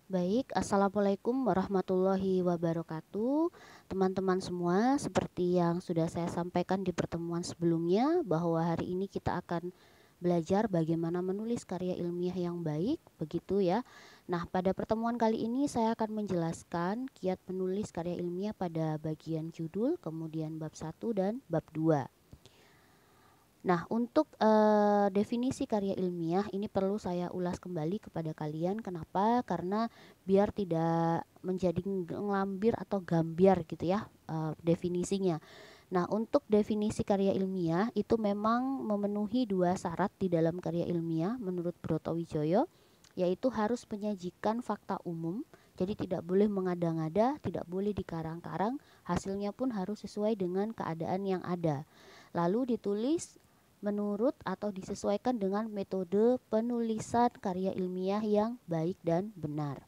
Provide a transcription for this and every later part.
Baik, Assalamualaikum warahmatullahi wabarakatuh. Teman-teman semua, seperti yang sudah saya sampaikan di pertemuan sebelumnya, bahwa hari ini kita akan belajar bagaimana menulis karya ilmiah yang baik, begitu ya. Nah, pada pertemuan kali ini saya akan menjelaskan kiat menulis karya ilmiah pada bagian judul, kemudian bab 1 dan bab 2. Nah, untuk definisi karya ilmiah ini perlu saya ulas kembali kepada kalian. Kenapa? Karena biar tidak menjadi ngelambir atau gambiar gitu ya definisinya. Nah, untuk definisi karya ilmiah itu memang memenuhi dua syarat di dalam karya ilmiah menurut Broto Wijoyo, yaitu harus menyajikan fakta umum. Jadi tidak boleh mengada-ngada, tidak boleh dikarang-karang, hasilnya pun harus sesuai dengan keadaan yang ada. Lalu ditulis menurut atau disesuaikan dengan metode penulisan karya ilmiah yang baik dan benar.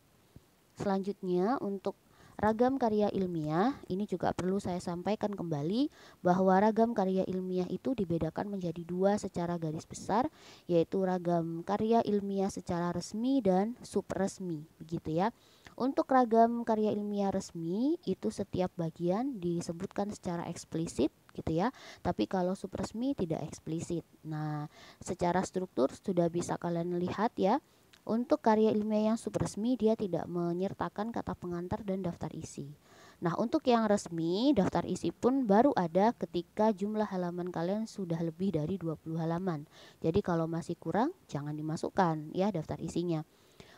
Selanjutnya, untuk ragam karya ilmiah, ini juga perlu saya sampaikan kembali bahwa ragam karya ilmiah itu dibedakan menjadi dua secara garis besar, yaitu ragam karya ilmiah secara resmi dan subresmi, begitu ya. Untuk ragam karya ilmiah resmi itu setiap bagian disebutkan secara eksplisit gitu ya. Tapi kalau subresmi tidak eksplisit. Nah, secara struktur sudah bisa kalian lihat ya. Untuk karya ilmiah yang subresmi dia tidak menyertakan kata pengantar dan daftar isi. Nah, untuk yang resmi, daftar isi pun baru ada ketika jumlah halaman kalian sudah lebih dari 20 halaman. Jadi kalau masih kurang, jangan dimasukkan ya daftar isinya.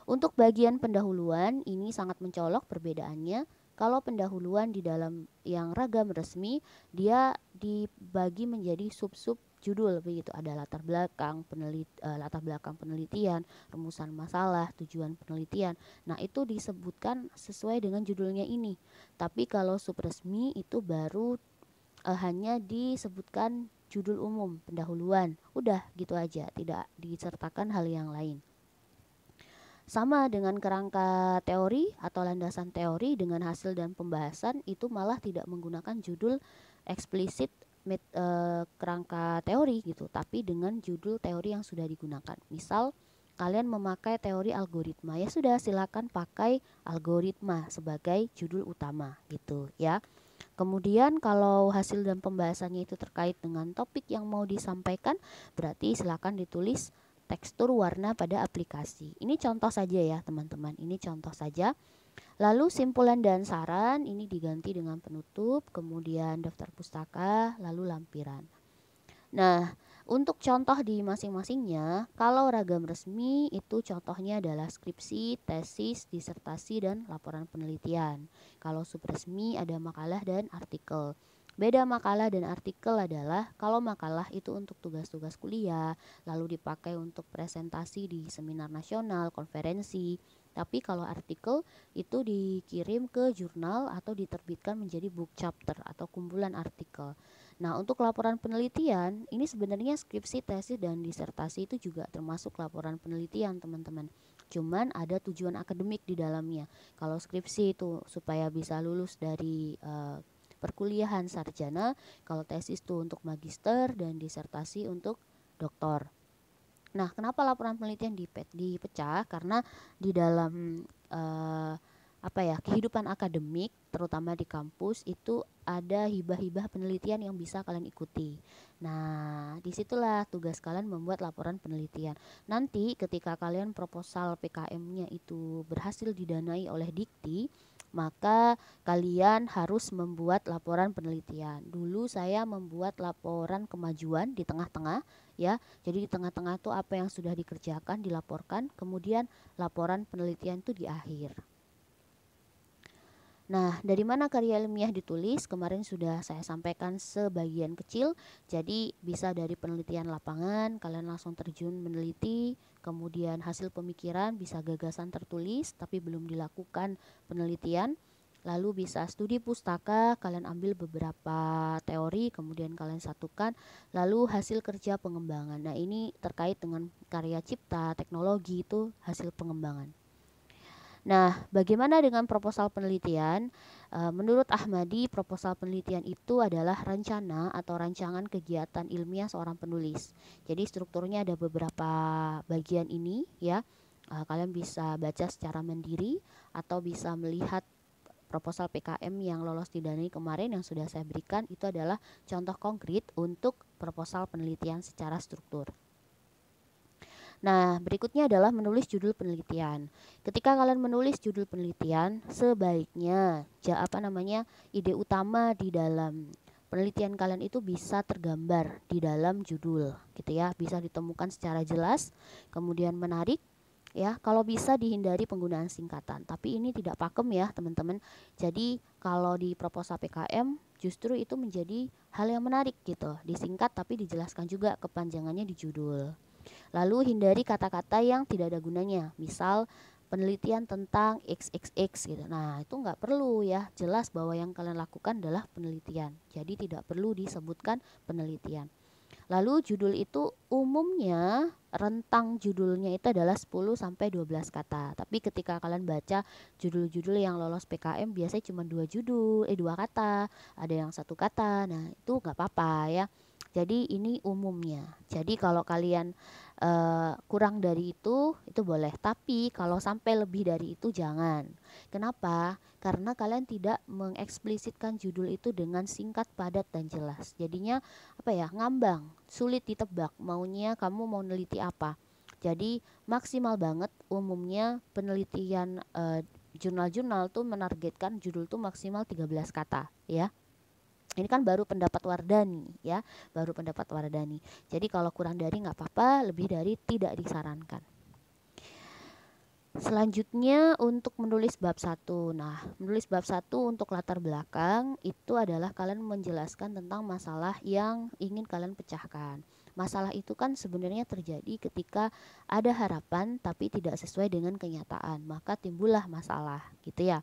Untuk bagian pendahuluan ini sangat mencolok perbedaannya. Kalau pendahuluan di dalam yang ragam resmi dia dibagi menjadi sub-sub judul begitu. Ada latar belakang penelitian, rumusan masalah, tujuan penelitian. Nah, itu disebutkan sesuai dengan judulnya ini. Tapi kalau sub resmi itu baru hanya disebutkan judul umum, pendahuluan. Udah gitu aja, tidak disertakan hal yang lain. Sama dengan kerangka teori atau landasan teori dengan hasil dan pembahasan itu malah tidak menggunakan judul eksplisit kerangka teori gitu, tapi dengan judul teori yang sudah digunakan. Misal kalian memakai teori algoritma, ya sudah silakan pakai algoritma sebagai judul utama gitu ya. Kemudian kalau hasil dan pembahasannya itu terkait dengan topik yang mau disampaikan, berarti silakan ditulis tekstur warna pada aplikasi. Ini contoh saja ya teman-teman, ini contoh saja. Lalu simpulan dan saran ini diganti dengan penutup, kemudian daftar pustaka, lalu lampiran. Nah, untuk contoh di masing-masingnya, kalau ragam resmi itu contohnya adalah skripsi, tesis, disertasi, dan laporan penelitian. Kalau subresmi ada makalah dan artikel. Beda makalah dan artikel adalah kalau makalah itu untuk tugas-tugas kuliah, lalu dipakai untuk presentasi di seminar nasional, konferensi. Tapi kalau artikel itu dikirim ke jurnal atau diterbitkan menjadi book chapter atau kumpulan artikel. Nah, untuk laporan penelitian, ini sebenarnya skripsi, tesis, dan disertasi itu juga termasuk laporan penelitian, teman-teman. Cuman ada tujuan akademik di dalamnya. Kalau skripsi itu supaya bisa lulus dari perkuliahan sarjana, kalau tesis itu untuk magister, dan disertasi untuk doktor. Nah, kenapa laporan penelitian dipecah? Karena di dalam uh, kehidupan akademik terutama di kampus itu ada hibah-hibah penelitian yang bisa kalian ikuti. Nah, disitulah tugas kalian membuat laporan penelitian. Nanti ketika kalian proposal PKM-nya itu berhasil didanai oleh Dikti, maka kalian harus membuat laporan penelitian. Dulu saya membuat laporan kemajuan di tengah-tengah ya. Jadi di tengah-tengah itu apa yang sudah dikerjakan dilaporkan, kemudian laporan penelitian itu di akhir. Nah, dari mana karya ilmiah ditulis? Kemarin sudah saya sampaikan sebagian kecil. Jadi bisa dari penelitian lapangan, kalian langsung terjun meneliti, kemudian hasil pemikiran bisa gagasan tertulis tapi belum dilakukan penelitian. Lalu bisa studi pustaka, kalian ambil beberapa teori, kemudian kalian satukan, lalu hasil kerja pengembangan. Nah, ini terkait dengan karya cipta, teknologi itu hasil pengembangan. Nah, bagaimana dengan proposal penelitian? Menurut Ahmadi, proposal penelitian itu adalah rencana atau rancangan kegiatan ilmiah seorang penulis. Jadi strukturnya ada beberapa bagian ini ya. Kalian bisa baca secara mandiri atau bisa melihat proposal PKM yang lolos didanai kemarin yang sudah saya berikan. Itu adalah contoh konkret untuk proposal penelitian secara struktur. Nah, berikutnya adalah menulis judul penelitian. Ketika kalian menulis judul penelitian, sebaiknya ide utama di dalam penelitian kalian itu bisa tergambar di dalam judul, gitu ya. Bisa ditemukan secara jelas, kemudian menarik, ya. Kalau bisa dihindari penggunaan singkatan. Tapi ini tidak pakem ya, teman-teman. Jadi, kalau di proposal PKM justru itu menjadi hal yang menarik gitu. Disingkat tapi dijelaskan juga kepanjangannya di judul. Lalu hindari kata-kata yang tidak ada gunanya. Misal penelitian tentang XXX gitu. Nah, itu nggak perlu ya. Jelas bahwa yang kalian lakukan adalah penelitian. Jadi tidak perlu disebutkan penelitian. Lalu judul itu umumnya rentang judulnya itu adalah 10 sampai 12 kata. Tapi ketika kalian baca judul-judul yang lolos PKM biasanya cuma 2 kata, ada yang 1 kata. Nah, itu nggak apa-apa ya. Jadi ini umumnya. Jadi kalau kalian kurang dari itu boleh. Tapi kalau sampai lebih dari itu jangan. Kenapa? Karena kalian tidak mengeksplisitkan judul itu dengan singkat, padat, dan jelas. Jadinya ngambang, sulit ditebak maunya kamu mau neliti apa. Jadi maksimal banget umumnya penelitian jurnal-jurnal tuh menargetkan judul tuh maksimal 13 kata ya. Ini kan baru pendapat Wardani ya, baru pendapat Wardani. Jadi kalau kurang dari nggak apa-apa, lebih dari tidak disarankan. Selanjutnya untuk menulis bab 1. Nah, menulis bab 1 untuk latar belakang itu adalah kalian menjelaskan tentang masalah yang ingin kalian pecahkan. Masalah itu kan sebenarnya terjadi ketika ada harapan tapi tidak sesuai dengan kenyataan, maka timbullah masalah, gitu ya.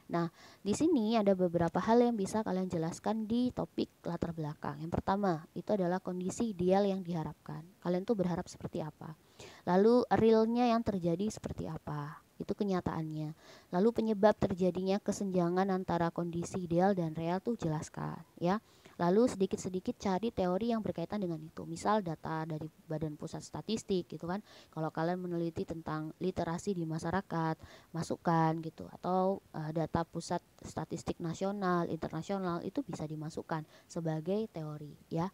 Nah, di sini ada beberapa hal yang bisa kalian jelaskan di topik latar belakang. Yang pertama, itu adalah kondisi ideal yang diharapkan. Kalian tuh berharap seperti apa? Lalu realnya yang terjadi seperti apa? Itu kenyataannya. Lalu penyebab terjadinya kesenjangan antara kondisi ideal dan real tuh jelaskan, ya. Lalu sedikit-sedikit cari teori yang berkaitan dengan itu. Misal data dari Badan Pusat Statistik gitu kan. Kalau kalian meneliti tentang literasi di masyarakat, masukkan gitu. Atau data Pusat Statistik Nasional, internasional itu bisa dimasukkan sebagai teori ya.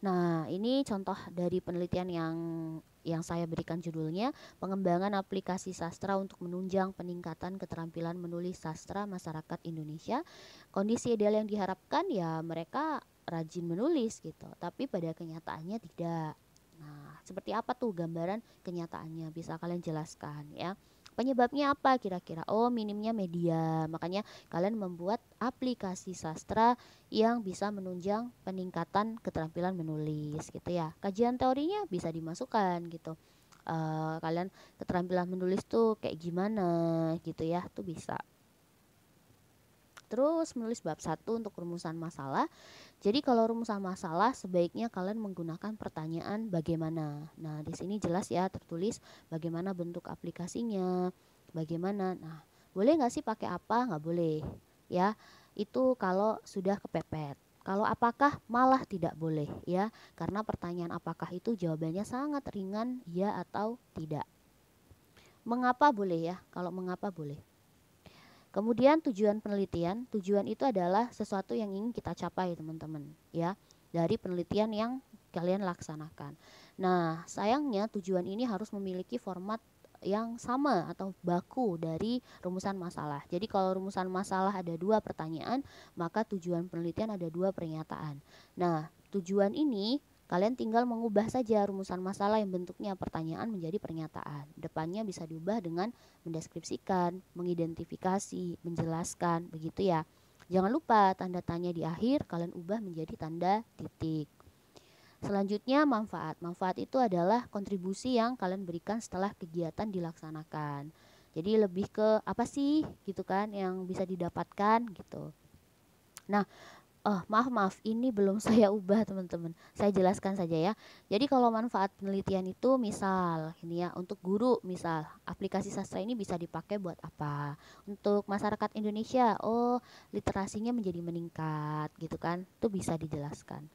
Nah, ini contoh dari penelitian yang saya berikan judulnya, pengembangan aplikasi sastra untuk menunjang peningkatan keterampilan menulis sastra masyarakat Indonesia. Kondisi ideal yang diharapkan ya mereka rajin menulis gitu, tapi pada kenyataannya tidak. Nah, seperti apa tuh gambaran kenyataannya? Bisa kalian jelaskan ya. Penyebabnya apa kira-kira? Oh, minimnya media. Makanya kalian membuat aplikasi sastra yang bisa menunjang peningkatan keterampilan menulis gitu ya. Kajian teorinya bisa dimasukkan gitu. Kalian keterampilan menulis tuh kayak gimana gitu ya, tuh bisa. Terus menulis bab 1 untuk rumusan masalah. Jadi kalau rumusan masalah sebaiknya kalian menggunakan pertanyaan bagaimana. Nah, di sini jelas ya tertulis bagaimana bentuk aplikasinya, bagaimana. Nah, boleh nggak sih pakai apa? Nggak boleh. Ya, itu kalau sudah kepepet. Kalau apakah malah tidak boleh ya, karena pertanyaan apakah itu jawabannya sangat ringan ya atau tidak. Mengapa boleh ya? Kalau mengapa boleh. Kemudian tujuan penelitian, tujuan itu adalah sesuatu yang ingin kita capai teman-teman ya, dari penelitian yang kalian laksanakan. Nah, sayangnya tujuan ini harus memiliki format yang sama atau baku dari rumusan masalah. Jadi kalau rumusan masalah ada 2 pertanyaan, maka tujuan penelitian ada 2 pernyataan. Nah, tujuan ini kalian tinggal mengubah saja rumusan masalah yang bentuknya pertanyaan menjadi pernyataan. Depannya bisa diubah dengan mendeskripsikan, mengidentifikasi, menjelaskan, begitu ya. Jangan lupa tanda tanya di akhir kalian ubah menjadi tanda titik. Selanjutnya manfaat. Manfaat itu adalah kontribusi yang kalian berikan setelah kegiatan dilaksanakan. Jadi lebih ke apa sih gitu kan yang bisa didapatkan gitu. Nah, maaf, ini belum saya ubah teman-teman. Saya jelaskan saja ya. Jadi kalau manfaat penelitian itu misal ini ya, untuk guru misal, aplikasi sastra ini bisa dipakai buat apa? Untuk masyarakat Indonesia, literasinya menjadi meningkat gitu kan. Itu bisa dijelaskan.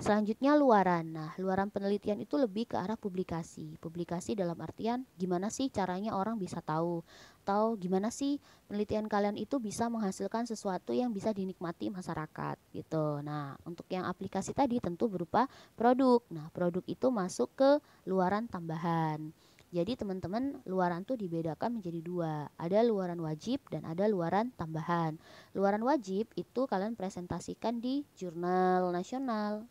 Selanjutnya luaran. Nah, luaran penelitian itu lebih ke arah publikasi. Publikasi dalam artian gimana sih caranya orang bisa tahu, atau gimana sih penelitian kalian itu bisa menghasilkan sesuatu yang bisa dinikmati masyarakat gitu. Nah, untuk yang aplikasi tadi tentu berupa produk. Nah, produk itu masuk ke luaran tambahan. Jadi teman-teman, luaran tuh dibedakan menjadi dua. Ada luaran wajib dan ada luaran tambahan. Luaran wajib itu kalian presentasikan di jurnal nasional,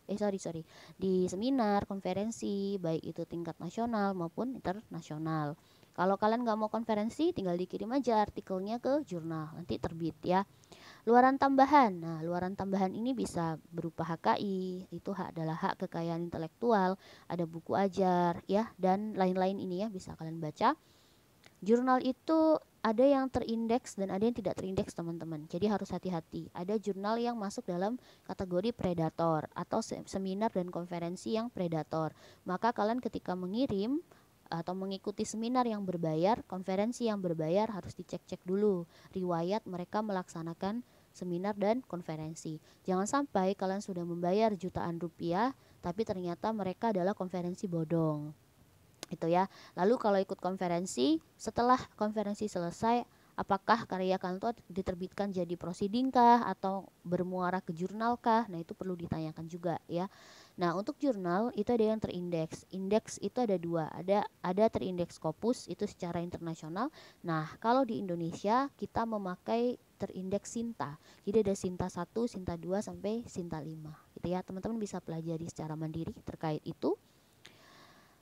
di seminar, konferensi, baik itu tingkat nasional maupun internasional. Kalau kalian nggak mau konferensi, tinggal dikirim aja artikelnya ke jurnal, nanti terbit ya. Luaran tambahan. Nah, luaran tambahan ini bisa berupa HKI, itu adalah hak kekayaan intelektual, ada buku ajar ya, dan lain-lain ini ya bisa kalian baca. Jurnal itu ada yang terindeks dan ada yang tidak terindeks teman-teman. Jadi harus hati-hati. Ada jurnal yang masuk dalam kategori predator atau seminar dan konferensi yang predator. Maka kalian ketika mengirim atau mengikuti seminar yang berbayar, konferensi yang berbayar harus dicek-cek dulu riwayat mereka melaksanakan seminar dan konferensi. Jangan sampai kalian sudah membayar jutaan rupiah tapi ternyata mereka adalah konferensi bodong. Itu ya. Lalu kalau ikut konferensi, setelah konferensi selesai, apakah karya kalian itu diterbitkan jadi prosiding kah atau bermuara ke jurnal kah? Nah, itu perlu ditanyakan juga ya. Nah, untuk jurnal itu ada yang terindeks. Indeks itu ada dua. Ada terindeks Scopus itu secara internasional. Nah, kalau di Indonesia kita memakai terindeks Sinta. Jadi ada Sinta 1, Sinta 2 sampai Sinta 5. Gitu ya. Teman-teman bisa pelajari secara mandiri terkait itu.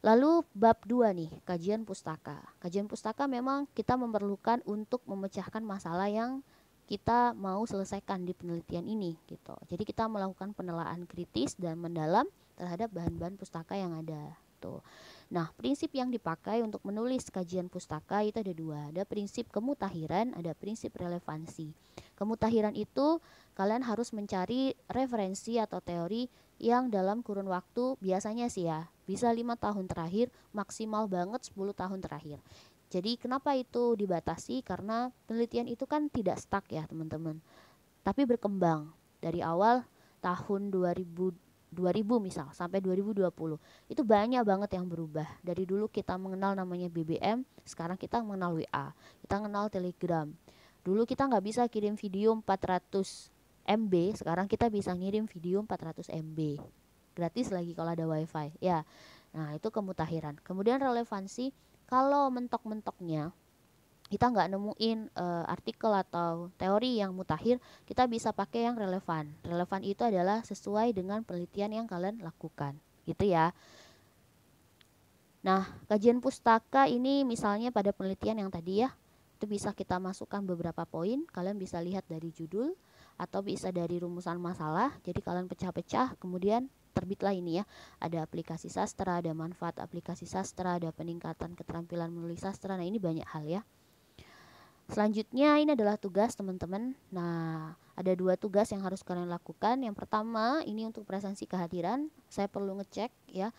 Lalu bab 2 nih, kajian pustaka. Kajian pustaka memang kita memerlukan untuk memecahkan masalah yang kita mau selesaikan di penelitian ini gitu. Jadi kita melakukan penelaahan kritis dan mendalam terhadap bahan-bahan pustaka yang ada tuh. Nah, prinsip yang dipakai untuk menulis kajian pustaka itu ada dua. Ada prinsip kemutahiran, ada prinsip relevansi. Kemutahiran itu kalian harus mencari referensi atau teori yang dalam kurun waktu biasanya sih ya bisa 5 tahun terakhir, maksimal banget 10 tahun terakhir. Jadi kenapa itu dibatasi? Karena penelitian itu kan tidak stuck ya teman-teman, tapi berkembang dari awal tahun 2000 misal sampai 2020 itu banyak banget yang berubah. Dari dulu kita mengenal namanya BBM, sekarang kita mengenal WA, kita mengenal Telegram. Dulu kita nggak bisa kirim video 400 MB, sekarang kita bisa ngirim video 400 MB. Gratis lagi kalau ada wifi ya. Nah, itu kemutahiran. Kemudian relevansi, kalau mentok-mentoknya kita nggak nemuin artikel atau teori yang mutakhir, kita bisa pakai yang relevan. Relevan itu adalah sesuai dengan penelitian yang kalian lakukan, gitu ya. Nah, kajian pustaka ini misalnya pada penelitian yang tadi ya, itu bisa kita masukkan beberapa poin. Kalian bisa lihat dari judul atau bisa dari rumusan masalah. Jadi kalian pecah-pecah, kemudian terbitlah ini ya. Ada aplikasi sastra, ada manfaat aplikasi sastra, ada peningkatan keterampilan menulis sastra. Nah, ini banyak hal ya. Selanjutnya ini adalah tugas teman-teman. Nah, ada dua tugas yang harus kalian lakukan. Yang pertama ini untuk presensi kehadiran. Saya perlu ngecek ya,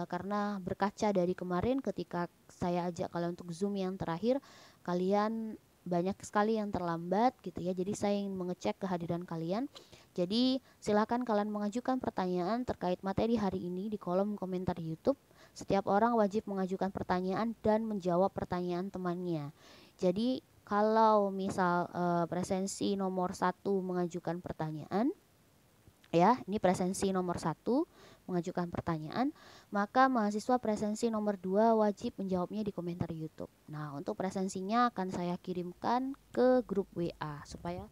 karena berkaca dari kemarin ketika saya ajak kalian untuk Zoom yang terakhir, kalian banyak sekali yang terlambat gitu ya. Jadi saya ingin mengecek kehadiran kalian. Jadi silakan kalian mengajukan pertanyaan terkait materi hari ini di kolom komentar YouTube. Setiap orang wajib mengajukan pertanyaan dan menjawab pertanyaan temannya. Jadi kalau misal presensi nomor 1 mengajukan pertanyaan, ya ini presensi nomor 1 mengajukan pertanyaan, maka mahasiswa presensi nomor 2 wajib menjawabnya di komentar YouTube. Nah, untuk presensinya akan saya kirimkan ke grup WA supaya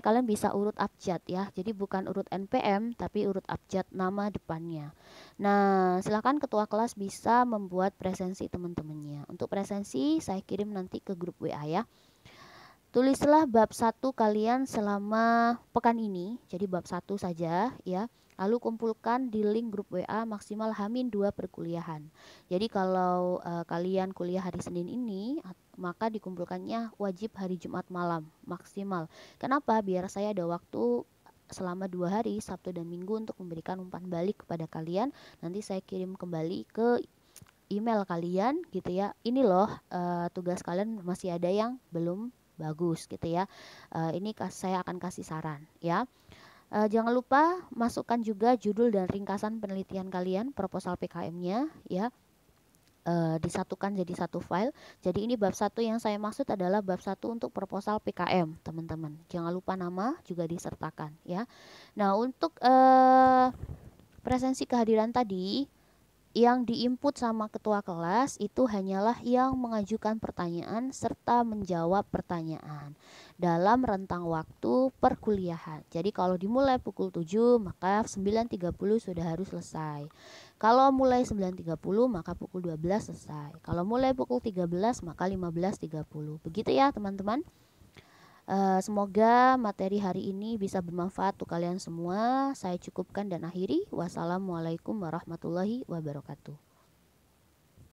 kalian bisa urut abjad ya. Jadi bukan urut NPM tapi urut abjad nama depannya. Nah, silakan ketua kelas bisa membuat presensi teman-temannya. Untuk presensi saya kirim nanti ke grup WA ya. Tulislah bab 1 kalian selama pekan ini. Jadi bab 1 saja ya. Lalu kumpulkan di link grup WA maksimal H-2 perkuliahan. Jadi kalau kalian kuliah hari Senin ini, maka dikumpulkannya wajib hari Jumat malam maksimal. Kenapa? Biar saya ada waktu selama 2 hari, Sabtu dan Minggu, untuk memberikan umpan balik kepada kalian. Nanti saya kirim kembali ke email kalian gitu ya. Ini loh tugas kalian masih ada yang belum bagus gitu ya. Ini saya akan kasih saran ya. Jangan lupa masukkan juga judul dan ringkasan penelitian kalian, proposal PKM-nya ya. Disatukan jadi satu file. Jadi ini bab 1 yang saya maksud adalah bab 1 untuk proposal PKM, teman-teman. Jangan lupa nama juga disertakan ya. Nah, untuk presensi kehadiran tadi yang diinput sama ketua kelas itu hanyalah yang mengajukan pertanyaan serta menjawab pertanyaan dalam rentang waktu perkuliahan. Jadi kalau dimulai pukul 7 maka 9.30 sudah harus selesai. Kalau mulai 9.30 maka pukul 12 selesai. Kalau mulai pukul 13 maka 15.30. Begitu ya teman-teman. Semoga materi hari ini bisa bermanfaat untuk kalian semua. Saya cukupkan dan akhiri. Wassalamualaikum warahmatullahi wabarakatuh.